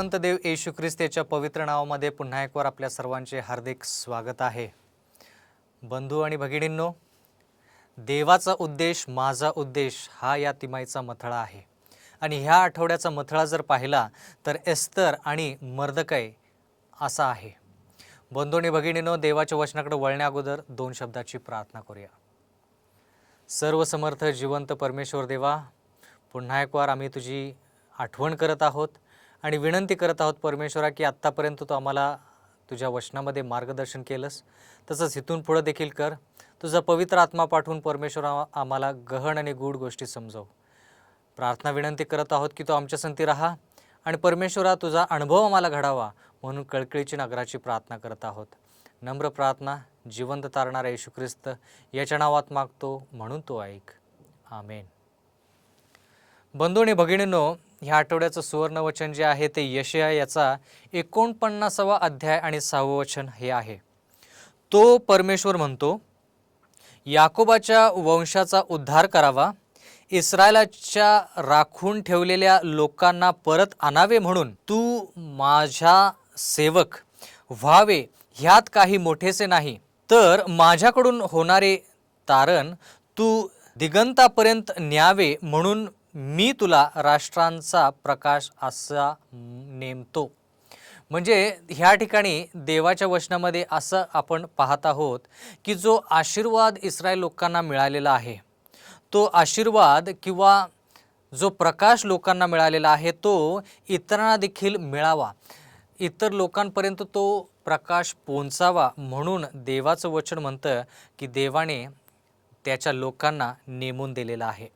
जिवंत देव येशू ख्रिस्ताच्या पवित्र नावामध्ये पुन्हा एकवार आपल्या सर्वांचे हार्दिक स्वागत आहे। बंधू आणि भगिनींनो, देवाचा उद्देश माझा उद्देश हा या तिमाहीचा मथळा आहे आणि ह्या आठवड्याचा मथळा जर पाहिला तर एस्तर आणि मर्दकै असा आहे। बंधू आणि भगिनींनो, देवाच्या वचनाकडे वळण्या अगोदर दोन शब्दाची प्रार्थना करूया। सर्वसमर्थ जिवंत परमेश्वर देवा, पुन्हा एकवार आम्ही तुझी आठवण करत आहोत आणि विनंती करत आहोत परमेश्वरा की आत्तापर्यंत तू आम्हाला तुझ्या वचनामध्ये मार्गदर्शन केलंस, तसंच इथून पुढे देखील कर। तुझा पवित्र आत्मा पाठवून परमेश्वरा आम्हाला गहन आणि गूढ गोष्टी समजव। प्रार्थना विनंती करत आहोत की तू आमच्या संगती राहा आणि परमेश्वरा तुझा अनुभव आम्हाला घडावा, म्हणून कळकळीची नगराची प्रार्थना करत आहोत। नम्र प्रार्थना जिवंत तारणारा येशू ख्रिस्त याच्या नावात मागतो, म्हणून तो ऐक, आमेन। बंधू आणि भगिनींनो, ह्या आठवड्याचं सुवर्णवचन जे आहे ते यशाया याचा 49वा अध्याय आणि 6वं वचन हे आहे। तो परमेश्वर म्हणतो, याकोबाच्या वंशाचा उद्धार करावा, इस्रायलाच्या राखून ठेवलेल्या लोकांना परत आणावे, म्हणून तू माझा सेवक व्हावे ह्यात काही मोठेसे नाही, तर माझ्याकडून होणारे तारण तू दिगंतापर्यंत न्यावे, म्हणून मी तुला राष्ट्रांचा प्रकाश असा नेमतो। म्हणजे ह्या ठिकाणी देवाच्या वचनामध्ये असं आपण पाहत आहोत की जो आशीर्वाद इस्रायल लोकांना मिळालेला आहे, तो आशीर्वाद किंवा जो प्रकाश लोकांना मिळालेला आहे तो इतरांना देखील मिळावा, इतर लोकांपर्यंत तो प्रकाश पोहोचावा, म्हणून देवाचं वचन म्हणतं की देवाने त्याच्या लोकांना नेमून दिलेला आहे।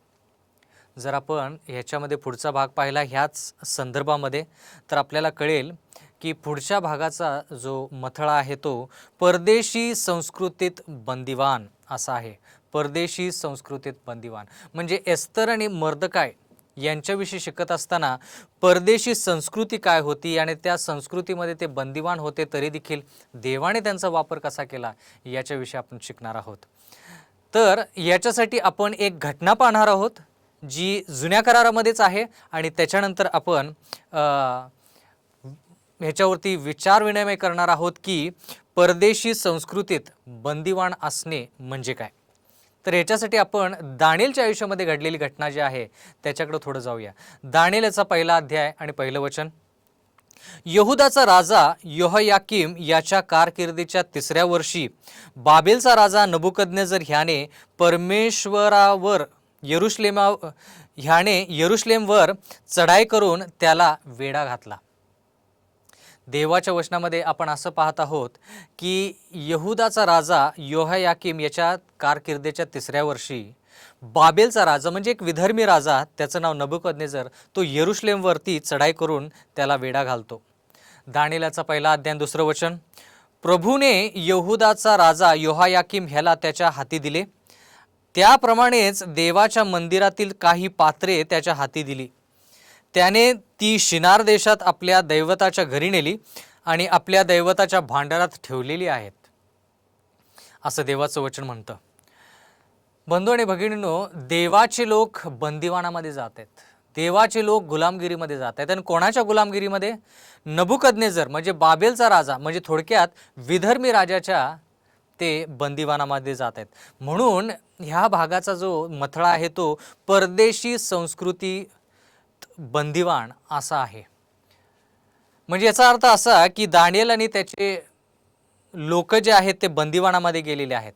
जर आपण ह्याच्यामध्ये पुढचा भाग पाहिला ह्याच संदर्भामध्ये तर आपल्याला कळेल की पुढच्या भागाचा जो मथळा आहे तो परदेशी संस्कृतीत बंदिवान असा आहे। परदेशी संस्कृतीत बंदिवान म्हणजे एस्तर आणि मर्दकै यांच्याविषयी शिकत असताना परदेशी संस्कृती काय होती आणि त्या संस्कृतीमध्ये ते बंदिवान होते, तरी देखील देवाने त्यांचा वापर कसा केला याच्याविषयी आपण शिकणार आहोत। तर याच्यासाठी आपण एक घटना पाहणार आहोत जी जुन्या करारामध्येच आहे आणि त्याच्यानंतर आपण ह्याच्यावरती विचार विनिमय करणार आहोत की परदेशी संस्कृतीत बंदिवान असणे म्हणजे काय। तर याच्यासाठी आपण दानिएलच्या आयुष्यामध्ये घडलेली घटना जी आहे त्याच्याकडे थोडं जाऊया। दानिएलचा पहिला अध्याय आणि पहिलं वचन। यहुदाचा राजा यहोयाकीम याच्या कारकिर्दीच्या 3ऱ्या वर्षी बाबेलचा राजा नबुकदनेझर ह्याने यरूशलेमवर चढाई करून त्याला वेढा घातला। देवाच्या वचनामध्ये आपण असं पाहत आहोत की यहुदाचा राजा यहोयाकीम याच्या कारकिर्दीच्या 3ऱ्या वर्षी बाबेलचा राजा म्हणजे एक विधर्मी राजा, त्याचं नाव नबुकदनेझर, तो यरूशलेमवरती चढाई करून त्याला वेढा घालतो। दानिएलचा पहिला अध्याय 2रं वचन। प्रभूने यहुदाचा राजा यहोयाकीम ह्याला त्याच्या हाती दिले, त्याप्रमाणेच देवाच्या मंदिरातील काही पात्रे त्याच्या हाती दिली। त्याने ती शिनार देशात आपल्या दैवताच्या घरी नेली आणि आपल्या दैवताच्या भांडारात ठेवलेली आहेत, असं देवाचं वचन म्हणतं। बंधू आणि भगिनींनो, देवाचे लोक बंदिवानामध्ये जात आहेत, देवाचे लोक गुलामगिरीमध्ये जात आहेत। आणि कोणाच्या गुलामगिरीमध्ये? नबुकदनेझर म्हणजे बाबेलचा राजा, म्हणजे थोडक्यात विधर्मी राजाच्या ते बंदिवानामध्ये जात आहेत। म्हणून ह्या भागाचा जो मथळा आहे तो परदेशी संस्कृती बंदिवान असा आहे। म्हणजे याचा अर्थ असा की दानिएल आणि त्याचे लोक जे आहेत ते बंदिवानामध्ये गेलेले आहेत।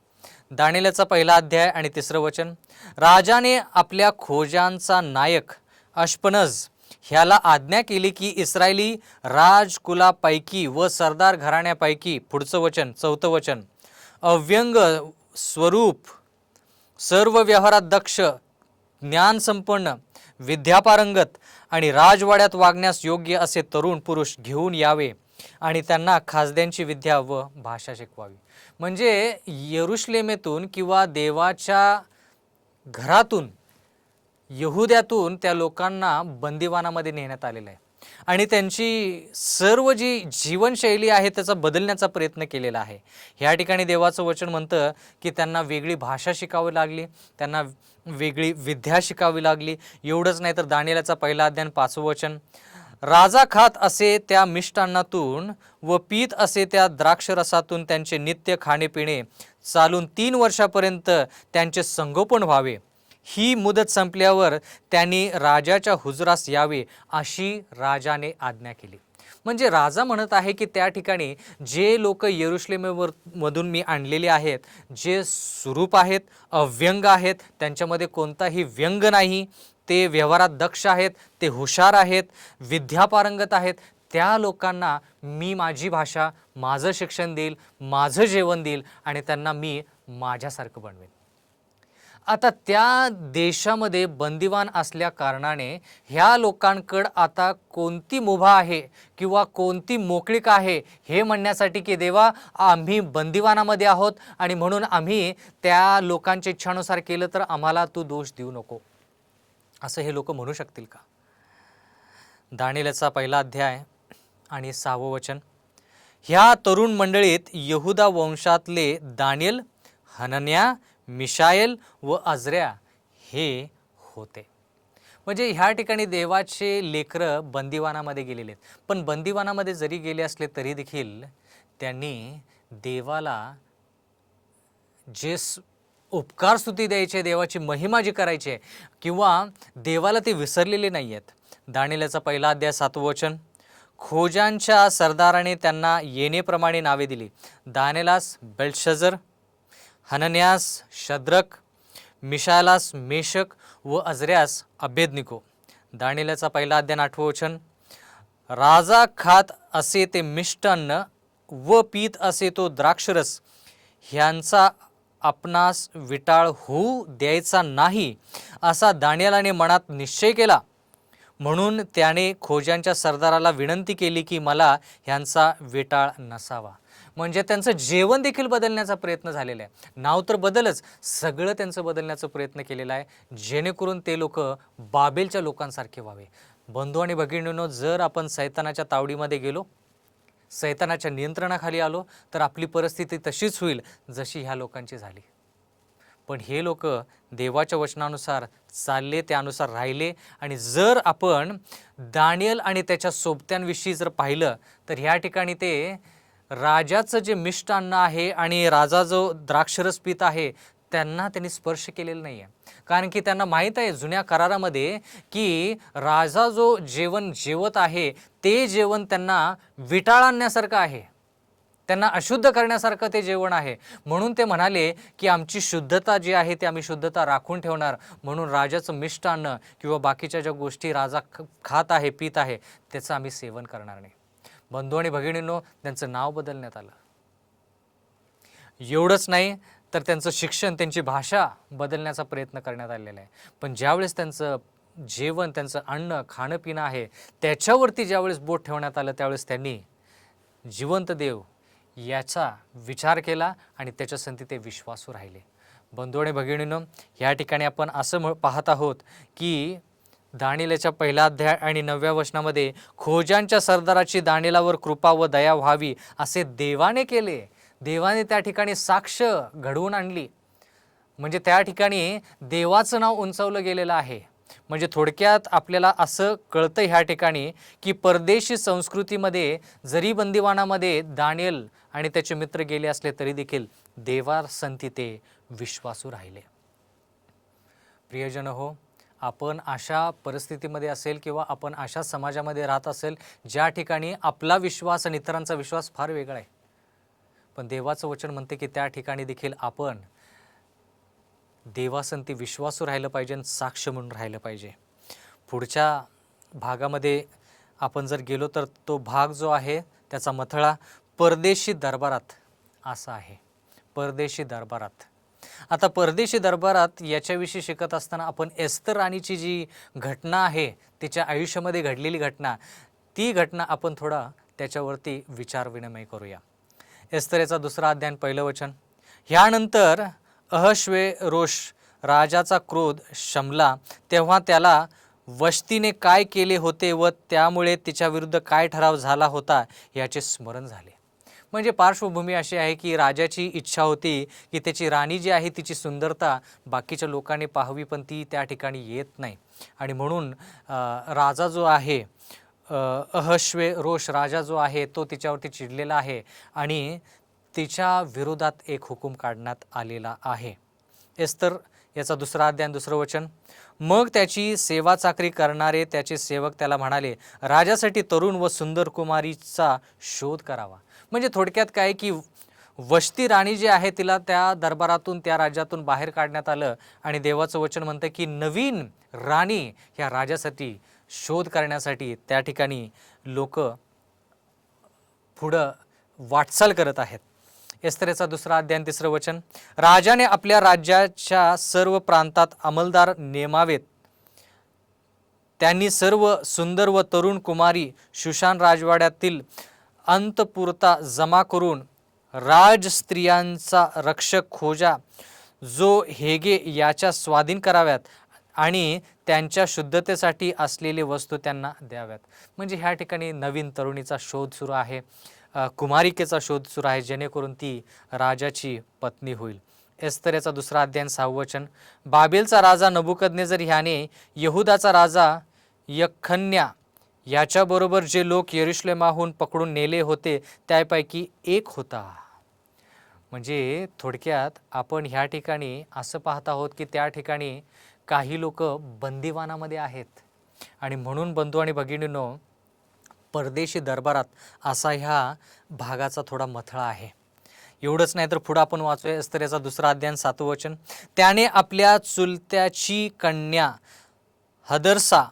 दानिएलचा पहिला अध्याय आणि 3रं वचन। राजाने आपल्या खोजांचा नायक अशपनज ह्याला आज्ञा केली की इस्रायली राजकुलापैकी व सरदार घराण्यापैकी, पुढचं वचन 4थं वचन, अव्यंग स्वरूप, सर्व व्यवहारात दक्ष, ज्ञानसंपन्न, विद्यापारंगत आणि राजवाड्यात वागण्यास योग्य असे तरुण पुरुष घेऊन यावे आणि त्यांना खासद्यांची विद्या व भाषा शिकवावी। म्हणजे यरूशलेमेतून किंवा देवाच्या घरातून, यहुद्यातून त्या लोकांना बंदिवानामध्ये नेण्यात आलेलं आहे आणि त्यांची सर्व जी जीवनशैली आहे त्याचा बदलण्याचा प्रयत्न केलेला आहे। ह्या ठिकाणी देवाचं वचन म्हणतं की त्यांना वेगळी भाषा शिकावी लागली, त्यांना वेगळी विद्या शिकावी लागली। एवढंच नाही तर दानिएलचा पहिला अध्याय 5वं वचन। राजा खात असे त्या मिष्टान्नातून व पीत असे त्या द्राक्षरसातून त्यांचे नित्य खाणेपिणे चालून 3 वर्षापर्यंत त्यांचे संगोपन व्हावे. ही मुदत संपल्यावर त्यांनी राजाच्या हुजुरास यावे अशी राजाने आज्ञा केली. म्हणजे राजा म्हणत आहे की त्या ठिकाणी जे लोक यरुशलेमेवर मधून मी आणलेले आहेत, जे सुरूप आहेत, अव्यंग आहेत, त्यांच्यामध्ये कोणताही व्यंग नाही, ते व्यवहारात दक्ष आहेत, ते हुशार आहेत, विद्यापारंगत आहेत, त्या लोकांना मी माझी भाषा, माझं शिक्षण देईल, माझं जेवण देईल आणि त्यांना मी माझ्यासारखं बनवेन. आता त्या देशामध्ये बंदिवान असल्या कारणाने ह्या लोकांकडं आता कोणती मुभा आहे किंवा कोणती मोकळीक आहे हे म्हणण्यासाठी की देवा आम्ही बंदिवानामध्ये आहोत आणि म्हणून आम्ही त्या लोकांच्या इच्छानुसार केलं तर आम्हाला तू दोष देऊ नको, असं हे लोक म्हणू शकतील का? दानिएलचा 1 अध्याय आणि 6वं वचन. ह्या तरुण मंडळीत यहुदा वंशातले दानिएल, हनन्या, मिशाएल व अजऱ्या हे होते. म्हणजे ह्या ठिकाणी देवाचे लेकरं बंदिवानामध्ये गेलेले आहेत. पण बंदिवानामध्ये जरी गेले असले तरी देखील त्यांनी देवाला जे उपकार स्तुती द्यायचे, देवाची महिमा जी करायची आहे किंवा देवाला ते विसरलेले नाही आहेत. दानिएलचा 1 अध्याय 7वं वचन. खोजांच्या सरदाराने त्यांना येणेप्रमाणे नावे दिली. दानिएलास बेल्शझर, हनन्यास शद्रक, मिशाएलास मेशक व अजऱ्यास अबेदनिगो. दानिएलचा 1 अध्याय 8वं वचन. राजा खात असे ते मिष्टान्न व पीत असे तो द्राक्षरस ह्यांचा आपणास विटाळ होऊ द्यायचा नाही असा दानिएलाने मनात निश्चय केला. म्हणून त्याने खोजांच्या सरदाराला विनंती केली की मला ह्यांचा विटाळ नसावा. म्हणजे त्यांचं जेवण देखील बदलण्याचा प्रयत्न झालेला आहे. नाव तर बदलच, सगळं त्यांचं बदलण्याचा प्रयत्न केलेला आहे, जेणेकरून ते लोक बाबेलच्या लोकांसारखे व्हावे. बंधू आणि भगिनींनो, जर आपण सैतानाच्या तावडीमध्ये गेलो, सैतानाच्या नियंत्रणाखाली आलो तर आपली परिस्थिती तशीच होईल जशी ह्या लोकांची झाली. पण हे लोक देवाच्या वचनानुसार चालले, त्यानुसार राहिले. आणि जर आपण दानिएल आणि त्याच्या सोबत्यांविषयी जर पाहिलं तर ह्या ठिकाणी ते राजाचं जे मिष्टान्न आहे आणि राजा जो द्राक्षरस पीत आहे त्यांनी स्पर्श केलेला नाही आहे. कारण की त्यांना माहीत आहे जुन्या करारामध्ये की राजा जो जेवण जेवत आहे ते जेवण त्यांना विटाळ आणण्यासारखं आहे, त्यांना अशुद्ध करण्यासारखं ते जेवण आहे. म्हणून ते म्हणाले की आमची शुद्धता जी आहे ती आम्ही शुद्धता राखून ठेवणार, म्हणून राजाचं मिष्टान्न किंवा बाकीच्या ज्या गोष्टी राजा खात आहे पीत आहे त्याचं आम्ही सेवन करणार नाही. बंधू आणि भगिनींनो, त्यांचं नाव बदलण्यात आलं. एवढंच नाही तर त्यांचं शिक्षण, त्यांची भाषा बदलण्याचा प्रयत्न करण्यात आलेला आहे. पण ज्यावेळेस त्यांचं जेवण, त्यांचं अन्न, खाणं पिणं आहे त्याच्यावरती ज्यावेळेस बोट ठेवण्यात आलं त्यावेळेस त्यांनी जिवंत देव याचा विचार केला आणि त्याच्या संती ते विश्वासू राहिले. बंधू आणि भगिनींनो, या ठिकाणी आपण असं पाहत आहोत की दानिएलच्या 1 अध्याय आणि 9व्या वचनामध्ये खोजांच्या सरदाराची दानिएलावर कृपा व दया व्हावी असे देवाने केले. देवाने त्या ठिकाणी साक्ष घडवून आणली. म्हणजे त्या ठिकाणी देवाचं नाव उंचावलं गेलेलं आहे. म्हणजे थोडक्यात आपल्याला असं कळतं ह्या ठिकाणी की परदेशी संस्कृतीमध्ये जरी बंदिवानामध्ये दानिएल आणि त्याचे मित्र गेले असले तरी देखील देवासंती ते विश्वासू राहिले. प्रियजन हो, आपण अशा परिस्थितीमध्ये असेल किंवा आपण अशा समाजामध्ये राहत असेल ज्या ठिकाणी आपला विश्वास आणि इतरांचा विश्वास फार वेगळा आहे. पण देवाचं वचन म्हणते की त्या ठिकाणी देखील आपण देवासंती विश्वासू राहिलं पाहिजे, साक्ष म्हणून राहिलं पाहिजे. पुढच्या भागामध्ये आपण जर गेलो तर तो भाग जो आहे त्याचा मथळा परदेशी दरबारात असा आहे. परदेशी दरबारात. आता परदेशी दरबारात याच्याविषयी शिकत असताना आपण एस्तर राणीची जी घटना आहे, तिच्या आयुष्यामध्ये घडलेली घटना, ती घटना आपण थोडा त्याच्यावरती विचार विनिमय करूया. एस्तरेचा 2 अध्याय 1 वचन. ह्यानंतर अहश्वेरोश राजाचा क्रोध शमला, तेव्हा त्याला वश्तीने काय केले होते व त्यामुळे तिच्याविरुद्ध काय ठराव झाला होता याचे स्मरण झाले. म्हणजे पार्श्वभूमी अशी आहे की राजाची इच्छा होती की त्याची राणी जी आहे तिची सुंदरता बाकीच्या लोकांनी पाहावी, पण ती त्या ठिकाणी येत नाही. आणि म्हणून राजा जो आहे अहश्वेरोष राजा जो आहे तो तिच्यावरती चिडलेला आहे आणि तिच्या विरोधात एक हुकूम काढण्यात आलेला आहे. एस्तर याचा 2 अध्याय 2 वचन. मग त्याची सेवा चाकरी करणारे त्याचे सेवक त्याला म्हणाले, राजासाठी तरुण व सुंदर कुमारीचा शोध करावा. म्हणजे थोडक्यात काय की वशती राणी जी आहे तिला त्या दरबारातून त्या राज्यातून बाहेर काढण्यात आलं आणि देवाचं वचन म्हणतं की नवीन राणी ह्या राजासाठी शोध करण्यासाठी त्या ठिकाणी लोक पुढं वाटचाल करत आहेत. एस्तरेचा 2 अध्याय 3 वचन. राजाने आपल्या राज्याच्या सर्व प्रांतात अंमलदार नेमावेत. त्यांनी सर्व सुंदर व तरुण कुमारी शुशान राजवाड्यातील अंतपुरता जमा करून राजस्त्रियांचा रक्षक खोजा जो हेगे याच्या स्वाधीन कराव्यात आणि त्यांच्या शुद्धतेसाठी असलेली वस्तू त्यांना द्याव्यात. म्हणजे ह्या ठिकाणी नवीन तरुणीचा शोध सुरू आहे, कुमारिकेचा शोध सुरू आहे, जेणेकरून ती राजाची पत्नी होईल. एस्तर याचा 2 अध्याय 6 वचन. बाबेलचा राजा नबुकदनेझर ह्याने यहुदाचा राजा यखन्या याच्याबरोबर जे लोक यरुशलेमाहून पकडून नेले होते त्यापैकी एक होता. म्हणजे थोडक्यात आपण ह्या ठिकाणी असं पाहत आहोत की त्या ठिकाणी काही लोक बंदिवानामध्ये आहेत आणि म्हणून बंधू आणि भगिनींनो परदेशी दरबारात असा ह्या भागाचा थोडा मथळा आहे. एवढंच नाही तर पुढं आपण वाचूया एस्तर याचा 2 अध्याय 7 वचन. त्याने आपल्या चुलत्याची कन्या हदरसा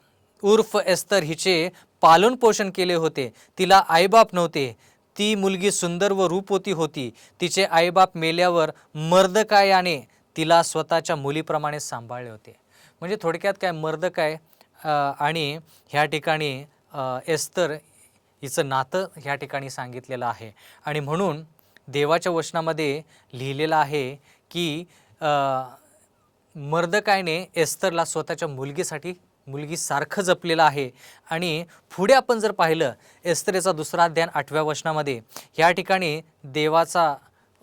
उर्फ एस्तर हिचे पालन पोषण केले होते. तिला आईबाप नव्हते. ती मुलगी सुंदर व रूपवती होती. तिचे आईबाप मेल्यावर मर्दकायाने तिला स्वतःच्या मुलीप्रमाणे सांभाळले होते. म्हणजे थोडक्यात काय मर्दकाय आणि ह्या ठिकाणी एस्तर हिचं नातं ह्या ठिकाणी सांगितलेलं आहे आणि म्हणून देवाच्या वचनामध्ये लिहिलेलं आहे की मर्दकायने एस्तरला स्वतःच्या मुलगीसारखं जपलेलं आहे. आणि पुढे आपण जर पाहिलं एस्तर याचा 2 अध्याय 8व्या वचनामध्ये ह्या ठिकाणी देवाचा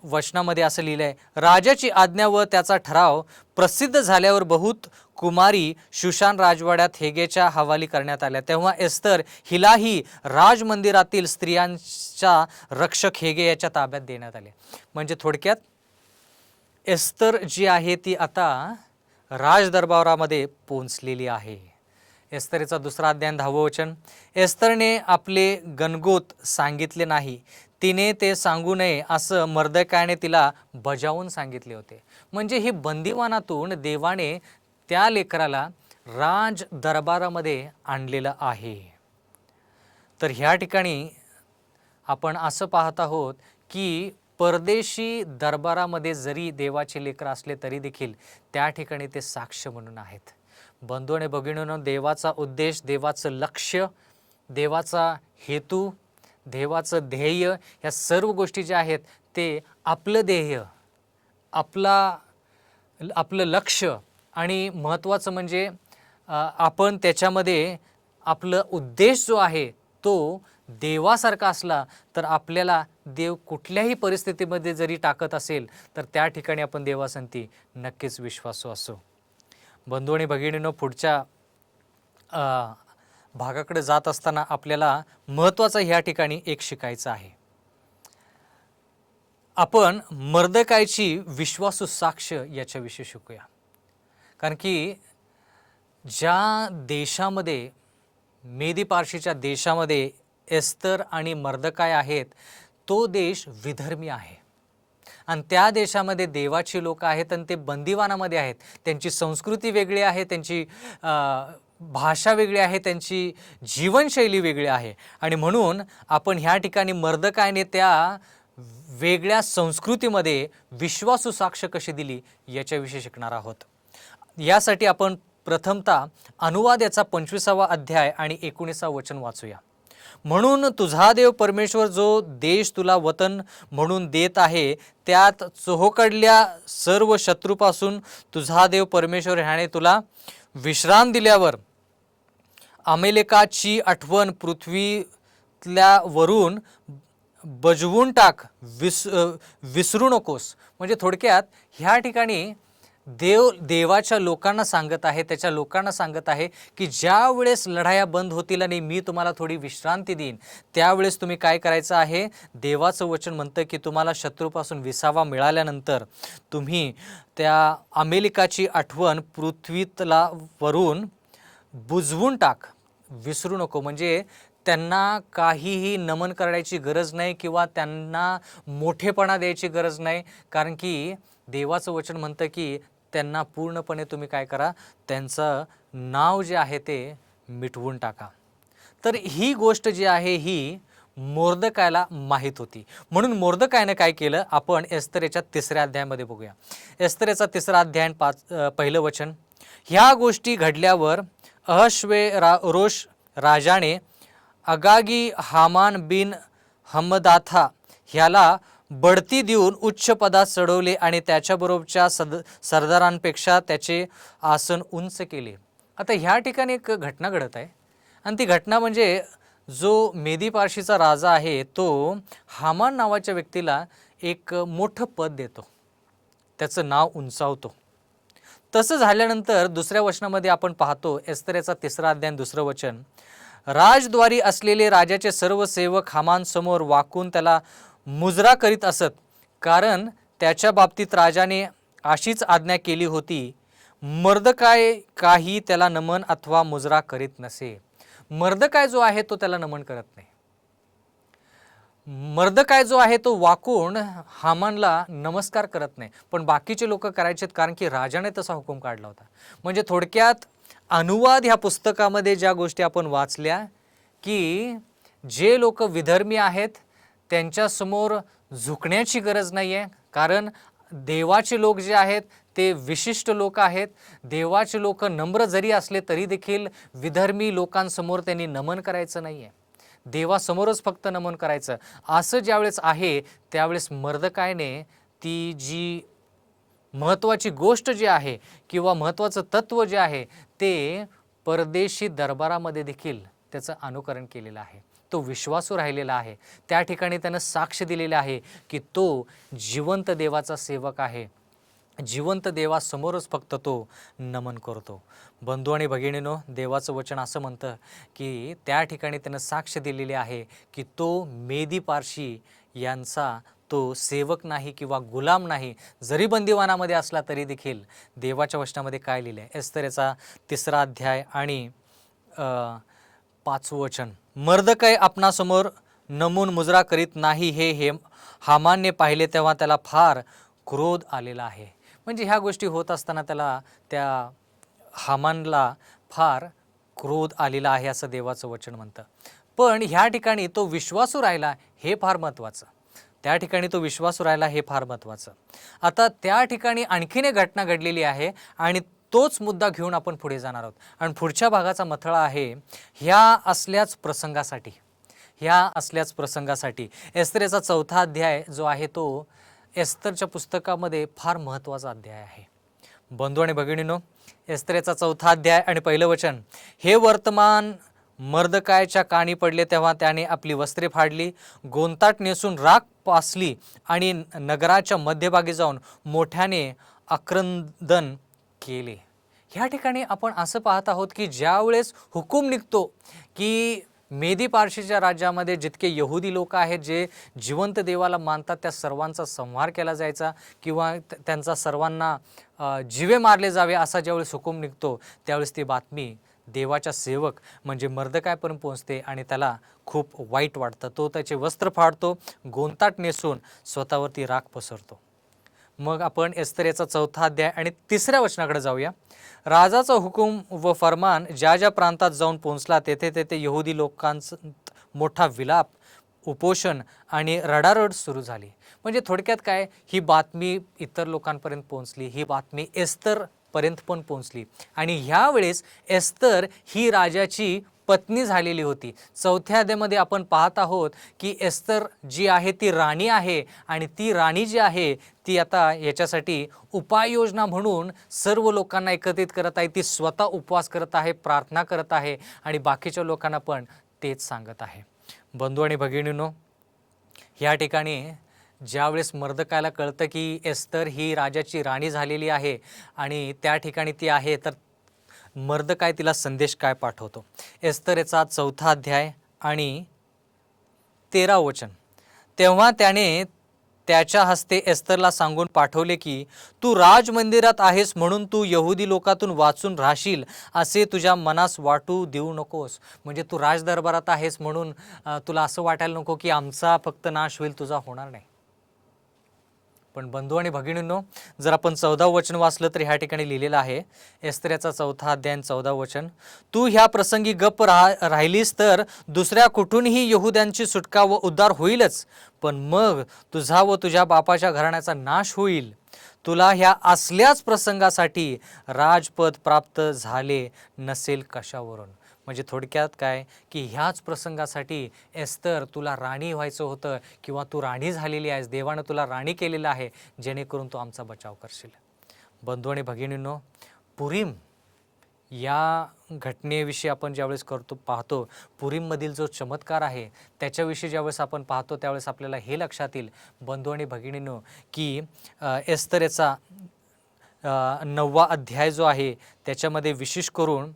वचनामध्ये असं लिहिलं आहे, राजाची आज्ञा व त्याचा ठराव प्रसिद्ध झाल्यावर बहुत कुमारी शुशान राजवाड्यात हेगेच्या हवाली करण्यात आल्या. तेव्हा एस्तर हिलाही राजमंदिरातील स्त्रियांचा रक्षक हेगे याच्या ताब्यात देण्यात आले. म्हणजे थोडक्यात एस्तर जी आहे ती आता राजदरबारामध्ये पोहोचलेली आहे. एस्तरेचा 2 अध्याय 10 वचन. एस्तरने आपले गणगोत सांगितले नाही. तिने ते सांगू नये असं मर्दकायाने तिला बजावून सांगितले होते. म्हणजे ही बंदिवानातून देवाने त्या लेकराला राज दरबारामध्ये आणलेलं आहे. तर ह्या ठिकाणी आपण असं पाहत आहोत की परदेशी दरबारामध्ये जरी देवाचे लेकरं असले तरी देखील त्या ठिकाणी ते साक्ष म्हणून आहेत. बंधू आणि भगिनींनो, देवाचा उद्देश, देवाचं लक्ष्य, देवाचा हेतू, देवाचं ध्येय, ह्या सर्व गोष्टी ज्या आहेत ते आपलं ध्येय, आपलं लक्ष आणि महत्त्वाचं म्हणजे आपण त्याच्यामध्ये आपलं उद्देश जो आहे तो देवासारखा असला तर आपल्याला देव कुठल्याही परिस्थितीमध्ये जरी टाकत असेल तर त्या ठिकाणी आपण देवासंती नक्कीच विश्वासू असू. बंधू आणि भगिनींनो, पुढच्या भागाकडे जात असताना आपल्याला महत्त्वाचं ह्या ठिकाणी एक शिकायचं आहे. आपण मर्दकायची विश्वासू साक्ष याच्याविषयी शिकूया. कारण की ज्या देशामध्ये, मेदी पारशीच्या देशामध्ये एस्तर आणि मर्दकाय आहेत तो देश विधर्मी आहे आणि त्या देशामध्ये देवाची लोक आहेत आणि ते बंदिवानामध्ये आहेत. त्यांची संस्कृती वेगळी आहे, त्यांची भाषा वेगळी आहे, त्यांची जीवनशैली वेगळी आहे आणि म्हणून आपण ह्या ठिकाणी मर्दकायने त्या वेगळ्या संस्कृतीमध्ये विश्वासू साक्ष कशी दिली याच्याविषयी शिकणार आहोत. यासाठी आपण प्रथमतः अनुवाद याचा 25वा अध्याय आणि 19वा वचन वाचूया. म्हणून तुझा देव परमेश्वर जो देश तुला वतन म्हणून देत आहे त्यात चोहोकडल्या सर्व शत्रूपासून तुझा देव परमेश्वर ह्याने तुला विश्राम दिल्यावर अमेलेकाची आठवण पृथ्वीतल्या वरून बजवून टाक, विसरू नकोस. म्हणजे थोडक्यात ह्या ठिकाणी देवाच्या लोकांना सांगत आहे, त्याच्या लोकांना सांगत आहे की ज्या वेळेस लढाया बंद होतील आणि मी तुम्हाला थोडी विश्रांती देईन, त्यावेळेस तुम्ही काय करायचं आहे. देवाचं वचन म्हणतं की तुम्हाला शत्रूपासून विसावा मिळाल्यानंतर तुम्ही त्या अमेरिकाची आठवण पृथ्वीतला वरून बुजवून टाक, विसरू नको. म्हणजे त्यांना काहीही नमन करायची गरज नाही किंवा त्यांना मोठेपणा द्यायची गरज नाही, कारण की देवाचं वचन म्हणतं की त्यांना पूर्णपणे तुम्ही काय करा, त्यांचं नाव जे आहे ते मिटवून टाका. तर ही गोष्ट जी आहे ही मोर्दकायला माहीत होती, म्हणून मोर्दकायनं काय केलं, आपण एस्तरेच्या 3ऱ्या अध्यायामध्ये बघूया. एस्तरेचा 3रा अध्याय पहिलं वचन. ह्या गोष्टी घडल्यावर अहश्वेरोश राजाने अगागी हामान बिन हमदाथा ह्याला बढती देऊन उच्च पदात चढवले आणि त्याच्याबरोबरच्या सरदारांपेक्षा त्याचे आसन उंच केले. आता ह्या ठिकाणी एक घटना घडत आहे, आणि ती घटना म्हणजे जो मेदी पारशीचा राजा आहे तो हामान नावाच्या व्यक्तीला एक मोठं पद देतो, त्याचं नाव उंचावतो. तसं झाल्यानंतर 2ऱ्या वचनामध्ये आपण पाहतो, एस्तरेचा 3रा अध्याय 2रं वचन. राजद्वारी असलेले राजाचे सर्व सेवक हामानसमोर वाकून त्याला मुजरा करीत असत, कारण त्याच्या बाबतीत राजाने अशीच आज्ञा केली होती. मर्दकाय काही त्याला नमन अथवा मुजरा करीत नसे. मर्दकाय जो आहे तो त्याला नमन करत नाही. मर्दकाय जो आहे तो वाकून हामानला नमस्कार करत नाही, पण बाकीचे लोक करायचेत, कारण की राजाने तसा हुकूम काढला होता. म्हणजे थोडक्यात अनुवाद ह्या पुस्तकामध्ये ज्या गोष्टी आपण वाचल्या की जे लोक विधर्मी आहेत त्यांच्यासमोर झुकण्याची गरज नाही आहे, कारण देवाचे लोक जे आहेत ते विशिष्ट लोक आहेत. देवाचे लोक नम्र जरी असले तरी देखील विधर्मी लोकांसमोर त्यांनी नमन करायचं नाही आहे, देवासमोरच फक्त नमन करायचं. असं ज्यावेळेस आहे त्यावेळेस मर्दकायने ती जी महत्त्वाची गोष्ट जी आहे किंवा महत्त्वाचं तत्त्व जे आहे ते परदेशी दरबारामध्ये देखील त्याचं अनुकरण केलेलं आहे. तो विश्वासू राहिलेला आहे. त्या ठिकाणी त्यानं साक्ष दिलेले आहे की तो जिवंत देवाचा सेवक आहे, जिवंत देवासमोरच फक्त तो नमन करतो. बंधू आणि भगिनीनो, देवाचं वचन असं म्हणतं की त्या ठिकाणी त्यानं साक्ष दिलेली आहे की तो मेदी पारशी यांचा तो सेवक नाही किंवा गुलाम नाही. जरी बंदिवानामध्ये असला तरी देखील देवाच्या वचनामध्ये काय लिहिलं आहे, एस्तरेचा 3रा अध्याय आणि 5वं वचन. मर्दकाय आपणासमोर नमून मुजरा करीत नाही हे हामानने पाहिले तेव्हा त्याला फार क्रोध आलेला आहे. म्हणजे ह्या गोष्टी होत असताना त्या हामानला फार क्रोध आलेला आहे असं देवाचं वचन म्हणतं. पण ह्या ठिकाणी तो विश्वासू राहिला हे फार महत्त्वाचं. त्या ठिकाणी तो विश्वासू राहिला हे फार महत्त्वाचं. आता त्या ठिकाणी आणखीन एक घटना घडलेली आहे आणि तोच मुद्दा घेऊन आपण पुढे जाणार आहोत. आणि पुढच्या भागाचा मथळा आहे ह्या असल्याच प्रसंगासाठी एस्तरेचा 4था अध्याय जो आहे तो एस्तरच्या पुस्तकामध्ये फार महत्त्वाचा अध्याय आहे. बंधू आणि भगिनीनो, एस्तरेचा 4था अध्याय आणि 1लं वचन. हे वर्तमान मर्दकायच्या कानी पडले तेव्हा त्याने आपली वस्त्रे फाडली, गोंताट नेसून राख पासली आणि नगराच्या मध्यभागी जाऊन मोठ्याने आक्रंदन केले. ह्या ठिकाणी आपण असं पाहत आहोत की ज्यावेळेस हुकूम निघतो की मेदी पारशीच्या राज्यामध्ये जितके यहुदी लोक आहेत जे जिवंत देवाला मानतात त्या सर्वांचा संहार केला जायचा किंवा त्यांचा सर्वांना जीवे मारले जावे असा ज्यावेळेस हुकूम निघतो त्यावेळेस ती बातमी देवाच्या सेवक म्हणजे मर्दकायपर्यंत पोहोचते आणि त्याला खूप वाईट वाटतं. तो त्याचे वस्त्र फाडतो, गोंताट नेसून स्वतःवरती राख पसरतो. मग आपण एस्तरेचा 4था अध्याय आणि 3ऱ्या वचनाकडे जाऊया. राजाचा हुकूम व फरमान ज्या ज्या प्रांतात जाऊन पोहोचला तेथे तेथे यहुदी लोकांचा मोठा विलाप, उपोषण आणि रडारड सुरू झाली. म्हणजे थोडक्यात काय, ही बातमी इतर लोकांपर्यंत पोहोचली, ही बातमी एस्तरपर्यंत पण पोहोचली आणि ह्यावेळेस एस्तर ही राजाची पत्नी झालेली होती. 4थ्या अध्यायामध्ये आपण पाहत आहोत की एस्तर जी आहे ती राणी आहे आणि ती राणी जी आहे ती आता याच्यासाठी उपाययोजना म्हणून सर्व लोकांना एकत्रित करत आहे. ती स्वतः उपवास करत आहे, प्रार्थना करत आहे आणि बाकीच्या लोकांना पण तेच सांगत आहे. बंधू आणि भगिनींनो, ह्या ठिकाणी ज्यावेळेस मर्दकायला कळतं की एस्तर ही राजाची राणी झालेली आहे आणि त्या ठिकाणी ती आहे, तर मर्दकाय तिला संदेश काय पाठवतो? एस्तर याचा 4था अध्याय आणि 13 वचन. तेव्हा त्याने त्याच्या हस्ते एस्तरला सांगून पाठवले की तू राजमंदिरात आहेस म्हणून तू यहुदी लोकातून वाचून राहशील असे तुझ्या मनास वाटू देऊ नकोस. म्हणजे तू राजदरबारात आहेस म्हणून तुला असं वाटायला नको की आमचा फक्त नाश होईल, तुझा होणार नाही. पण बंधू आणि भगिनींनो, जर आपण 14 वचन वाचलं तर ह्या ठिकाणी लिहिलेलं आहे, एस्तर याचा 4था अध्याय 14 वचन. तू ह्या प्रसंगी गप्प राहिलीस तर दुसऱ्या कुठूनही यहुद्यांची सुटका व उद्धार होईलच, पण मग तुझा व तुझ्या बापाच्या घराण्याचा नाश होईल. तुला ह्या असल्याच प्रसंगासाठी राजपद प्राप्त झाले नसेल कशावरून. म्हणजे थोडक्यात काय की ह्याच प्रसंगासाठी एस्तर तुला राणी व्हायचं होतं किंवा तू राणी झालेली आहेस, देवानं तुला राणी केलेलं आहे, जेणेकरून तू आमचा बचाव करशील. बंधू आणि भगिनींनो, पुरीम या घटनेविषयी आपण ज्यावेळेस पाहतो, पुरीममधील जो चमत्कार आहे त्याच्याविषयी ज्यावेळेस आपण पाहतो त्यावेळेस आपल्याला हे लक्षात येईल बंधू आणि भगिनींनो की एस्तर याचा 9वा अध्याय जो आहे त्याच्यामध्ये विशेष करून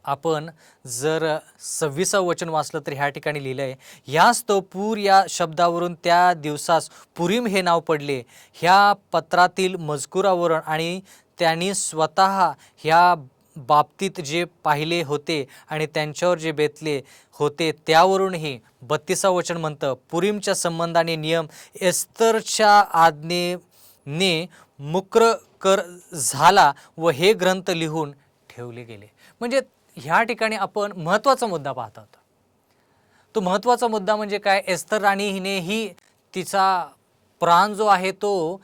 आपण जर 26 वचन वाचलं तर ह्या ठिकाणी लिहिलं आहे, ह्यास्तव पूर या शब्दावरून त्या दिवसास पुरीम हे नाव पडले. ह्या पत्रातील मजकुरावरून आणि त्यांनी स्वतः ह्या बाबतीत जे पाहिले होते आणि त्यांच्यावर जे बेतले होते त्यावरूनही 32 वचन म्हणतं, पुरीमच्या संबंधाने नियम एस्तरच्या आज्ञेने मुक्रर झाला व हे ग्रंथ लिहून ठेवले गेले. म्हणजे ह्या ठिकाणी आपण महत्त्वाचा मुद्दा पाहतात. तो महत्त्वाचा मुद्दा म्हणजे काय? एस्तर राणी हिनेही तिचा प्राण जो आहे तो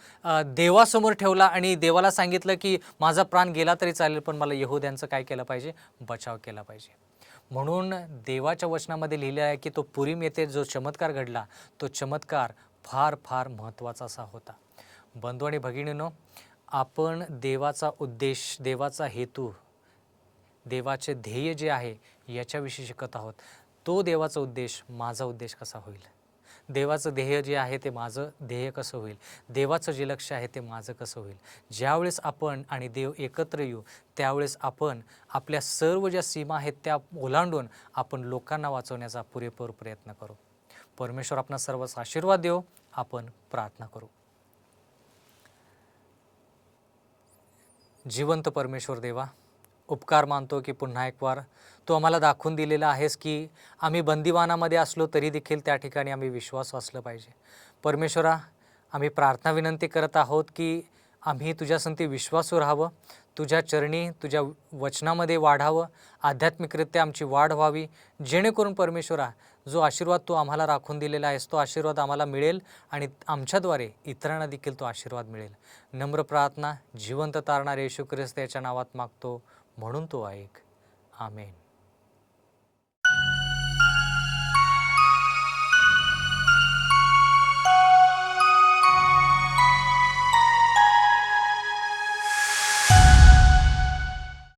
देवासमोर ठेवला आणि देवाला सांगितलं की माझा प्राण गेला तरी चालेल, पण मला यहुद्यांचं काय केलं पाहिजे? बचाव केला पाहिजे. म्हणून देवाच्या वचनामध्ये लिहिलं आहे की तो पुरीम येथे जो चमत्कार घडला तो चमत्कार फार फार महत्त्वाचा असा होता. बंधू आणि भगिनींनो, आपण देवाचा उद्देश, देवाचा हेतू, देवाचे ध्येय जे आहे याच्याविषयी शिकत आहोत. तो देवाचा उद्देश माझा उद्देश कसा होईल? देवाचं ध्येय जे आहे ते माझं ध्येय कसं होईल? देवाचं जे लक्ष आहे ते माझं कसं होईल? ज्यावेळेस आपण आणि देव एकत्र येऊ त्यावेळेस आपण आपल्या सर्व ज्या सीमा आहेत त्या ओलांडून आपण लोकांना वाचवण्याचा पुरेपूर प्रयत्न करू. परमेश्वर आपणा सर्वच आशीर्वाद देव. आपण प्रार्थना करू. जिवंत परमेश्वर देवा, उपकार मानतो की पुन्हा एक वार तू आम्हाला दाखवून दिलेला आहेस की आम्ही बंदिवानामध्ये असलो तरी देखील त्या ठिकाणी आम्ही विश्वास असलं पाहिजे. परमेश्वरा, आम्ही प्रार्थना विनंती करत आहोत की आम्ही तुझ्यासंती विश्वासू राहावं, तुझ्या चरणी तुझ्या वचनामध्ये वाढावं, आध्यात्मिकरित्या आमची वाढ व्हावी, जेणेकरून परमेश्वरा जो आशीर्वाद तू आम्हाला राखून दिलेला आहेस तो आशीर्वाद आम्हाला मिळेल आणि आमच्याद्वारे इतरांना देखील तो आशीर्वाद मिळेल. नम्र प्रार्थना जिवंत तारणारे येशू ख्रिस्त याच्या नावात मागतो, म्हणून तो ऐक. आमेन.